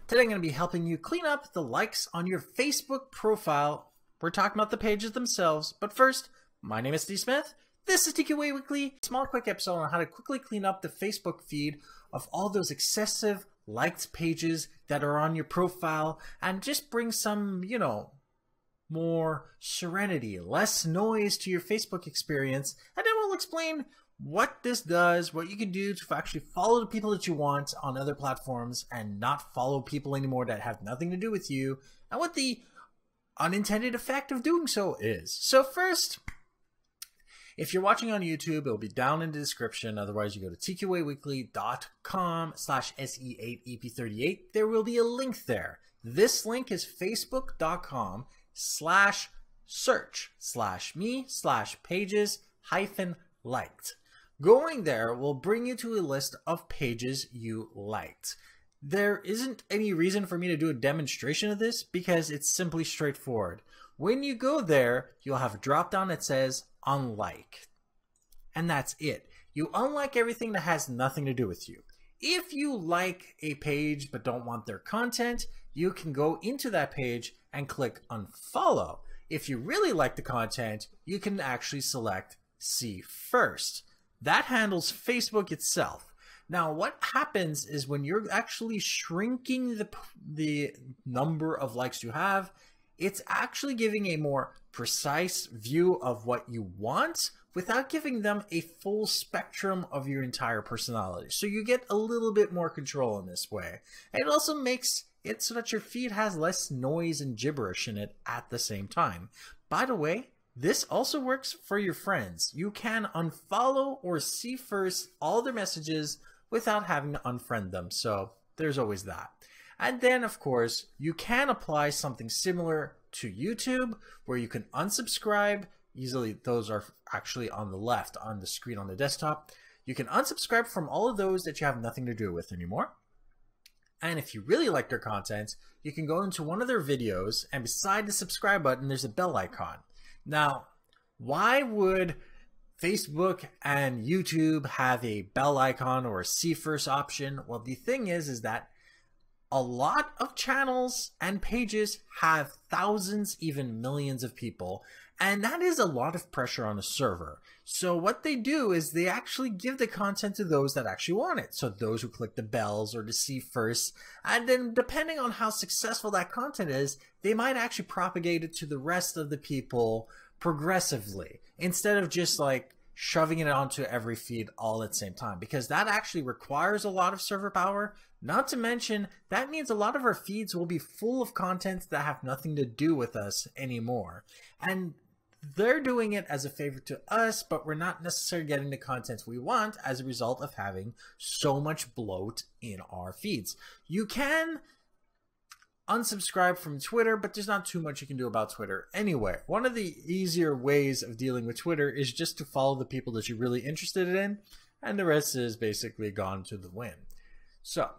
Today I'm going to be helping you clean up the likes on your Facebook profile. We're talking about the pages themselves, but first, my name is Steve Smith. This is TQA Weekly, a small quick episode on how to quickly clean up the Facebook feed of all those excessive liked pages that are on your profile and just bring some, more serenity, less noise to your Facebook experience. And then we'll explain what this does, what you can do to actually follow the people that you want on other platforms and not follow people anymore that have nothing to do with you, and what the unintended effect of doing so is. So first, if you're watching on YouTube, it'll be down in the description. Otherwise, you go to tqaweekly.com/SE8EP38. There will be a link there. This link is facebook.com/search/me/pages-liked. Going there will bring you to a list of pages you liked. There isn't any reason for me to do a demonstration of this because it's simply straightforward. When you go there, you'll have a drop down that says unlike. And that's it. You unlike everything that has nothing to do with you. If you like a page but don't want their content, you can go into that page and click unfollow. If you really like the content, you can actually select see first. That handles Facebook itself. Now, what happens is when you're actually shrinking the number of likes you have, it's actually giving a more precise view of what you want without giving them a full spectrum of your entire personality. So you get a little bit more control in this way. And it also makes it so that your feed has less noise and gibberish in it at the same time. By the way, this also works for your friends. You can unfollow or see first all their messages without having to unfriend them. So there's always that. And then, of course, you can apply something similar to YouTube where you can unsubscribe. Easily, those are actually on the left on the screen on the desktop. You can unsubscribe from all of those that you have nothing to do with anymore. And if you really like their content, you can go into one of their videos and beside the subscribe button, there's a bell icon. Now, why would Facebook and YouTube have a bell icon or a see first option? Well, the thing is that a lot of channels and pages have thousands, even millions of people, and that is a lot of pressure on a server. So what they do is they actually give the content to those that actually want it. So those who click the bells or the see first, and then depending on how successful that content is, they might actually propagate it to the rest of the people progressively instead of just like shoving it onto every feed all at the same time, because that actually requires a lot of server power. Not to mention, that means a lot of our feeds will be full of content that have nothing to do with us anymore. And they're doing it as a favor to us, but we're not necessarily getting the content we want as a result of having so much bloat in our feeds. You can unsubscribe from Twitter, but there's not too much you can do about Twitter anyway. One of the easier ways of dealing with Twitter is just to follow the people that you're really interested in, and the rest is basically gone to the wind. So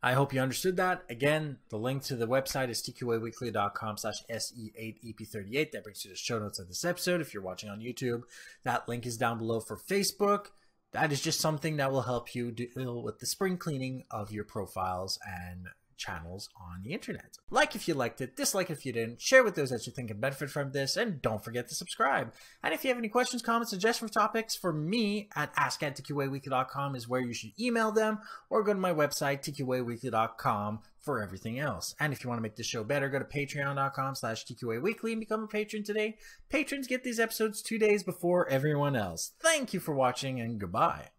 I hope you understood that. Again, the link to the website is tqaweekly.com/SE8EP38. That brings you to the show notes of this episode. If you're watching on YouTube, that link is down below for Facebook. That is just something that will help you deal with the spring cleaning of your profiles and channels on the internet. Like if you liked it, dislike if you didn't, share with those that you think can benefit from this, and don't forget to subscribe. And if you have any questions, comments, suggestions for topics for me at ask@tqaweekly.com is where you should email them, or go to my website tqaweekly.com for everything else. And if you want to make the show better, go to patreon.com/tqaweekly and become a patron today. Patrons get these episodes 2 days before everyone else. Thank you for watching, and goodbye.